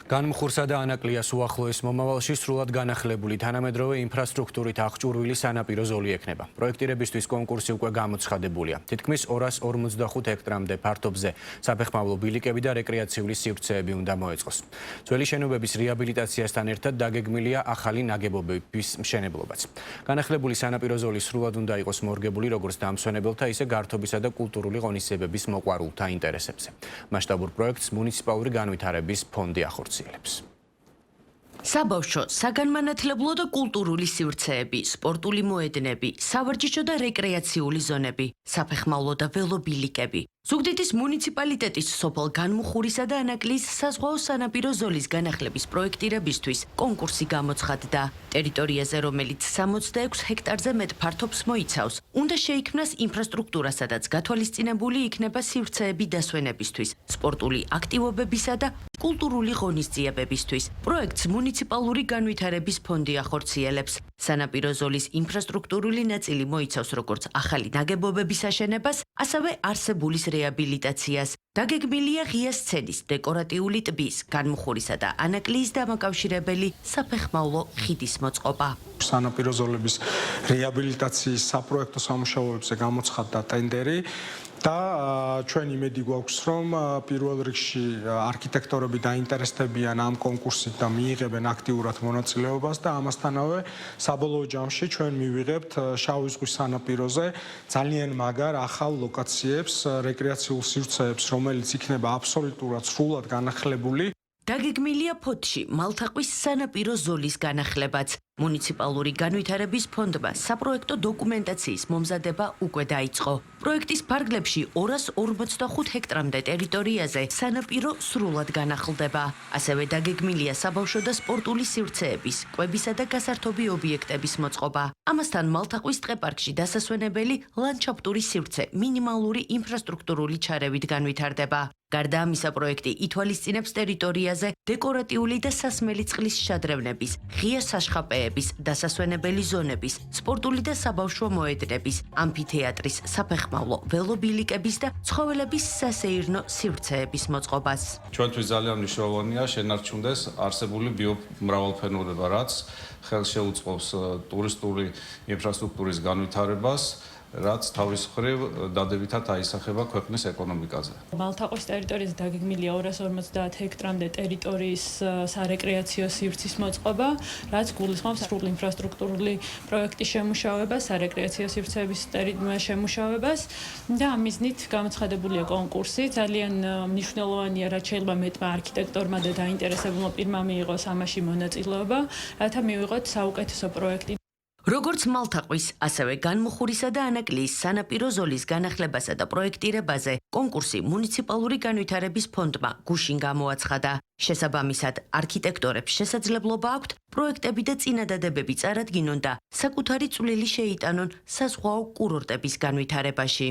განმხურსა და ანაკლიას უახლოეს მომავალში სრულად განახლებული თანამედროვე ინფრასტრუქტურით აღჭურვილი სანაპირო ზოლი ექნება. პროექტირებისთვის კონკურსი უკვე გამოცხადებულია. თითქმის 245 ჰექტრამდე ფართობზე საფეხმავლო ბილიკები და რეკრეაციული სივრცეები უნდა მოეწყოს. ძველი შენობების რეაბილიტაციასთან ერთად დაგეგმილია ახალი ნაგებობების მშენებლობაც. განახლებული სანაპირო ზოლი სრულად უნდა იყოს მორგებული როგორც დამსვენებელთა, ისე გართობისა და კულტურული ღონისძიებების მოყვარულთა ინტერესებზე. მასშტაბურ პროექტს მუნიციპალური განვითარების ფონდი ახორციელებს. საბავშვო, საგანმანათლებლო და კულტურული სივრცეები, სპორტული მოედნები, სავარჯიშო და რეკრეაციული ზონები, საფეხმავლო და ველობილიკები. ზუგდიდის მუნიციპალიტეტის სოფელ განმუხურისა და ანაკლიის საზღვაო სანაპირო ზოლის განახლების პროექტირებისთვის კონკურსი გამოცხადდა. ტერიტორიაზე, რომელიც 66 ჰექტარზე მეტ ფართობს მოიცავს, უნდა შეიქმნას ინფრასტრუქტურა, სადაც გათვალისწინებული იქნება სივრცეები დასვენებისთვის, სპორტული აქტივობებისა და კულტურული ღონისძიებებისთვის. პროექტს მუნიციპალური განვითარების ფონდი ახორციელებს. სანაპირო ზოლის ინფრასტრუქტურული ნაწილი მოიცავს როგორც ახალი ნაგებობების აშენებას, ასევე არსებულის რეაბილიტაციას. დაგეგმილია ღია სცენის, დეკორატიული ტბის, განმუხურისა და ანაკლიის დამაკავშირებელი საფეხმავლო ხიდის მოწყობა. სანაპირო ზოლების რეაბილიტაციის საპროექტო სამუშაოებზე გამოცხადდა ტენდერი. და ჩვენ იმედი გვაქვს, რომ პირველ რიგში არქიტექტორები დაინტერესდებიან ამ კონკურსით და მიიღებენ აქტიურად მონაწილეობას და ამასთანავე საბოლოო ჯამში ჩვენ მივიღებთ შავი ზღვის სანაპიროზე ძალიან მაგარ ახალ ლოკაციებს, რეკრეაციულ სივრცეებს, რომელიც იქნება აბსოლუტურად სრულად განახლებული. დაგეგმილია ფოთში მალთაყვის სანაპირო ზოლის განახლებაც. მუნიციპალური განვითარების ფონდმა საპროექტო დოკუმენტაციის მომზადება უკვე დაიწყო. პროექტის ფარგლებში 245 ჰექტრამდე ტერიტორიაზე სანაპირო სრულად განახლდება. ასევე დაგეგმილია საბავშვო და სპორტული სივრცეების, კვებისა და გასართობი ობიექტების მოწყობა. ამასთან მალთაყვის ტყეპარკში დასასვენებელი ლანდშაფტური სივრცე მინიმალური ინფრასტრუქტურული ჩარევით განვითარდება. გარდა ამისა, პროექტი ითვალისწინებს ტერიტორიაზე დეკორატიული და სასმელი წყლის შადრევნების, ღია საშხაპეების, დასასვენებელი ზონების, სპორტული და საბავშვო მოედნების, ამფითეატრის, საფეხმავლო, ველობილიკების და ცხოველების სასეირნო სივრცეების მოწყობას. ჩვენთვის ძალიან მნიშვნელოვანია შენარჩუნდეს არსებული ბიომრავალფეროვნება, რაც ხელს შეუწყობს ტურისტული ინფრასტრუქტურის განვითარებას, რაც თავის მხრივ დადებითად აისახება ქვეყნის ეკონომიკაზე. მალთაყვის ტერიტორიაზე დაგეგმილია 250 ჰექტრამდე ტერიტორიის სარეკრეაციო სივრცის მოწყობა, რაც გულისხმობს სრულ ინფრასტრუქტურული პროექტის შემუშავებას, სარეკრეაციო სივრცეების შემუშავებას და ამ მიზნით გამოცხადებულია კონკურსი. ძალიან მნიშვნელოვანია, რაც შეიძლება მეტმა არქიტექტორმა და დაინტერესებულმა პირმა მიიღოს ამაში მონაწილეობა, რათა მივიღოთ საუკეთესო პროექტი. როგორც მალთაყვის, ასევე განმუხურისა და ანაკლიის სანაპირო ზოლის განახლებასა და პროექტირებაზე კონკურსი მუნიციპალური განვითარების ფონდმა გუშინ გამოაცხადა. შესაბამისად, არქიტექტორებს შესაძლებლობა აქვთ პროექტები და წინადადებები წარადგინონ და საკუთარი წვლილი შეიტანონ საზღვაო კურორტების განვითარებაში.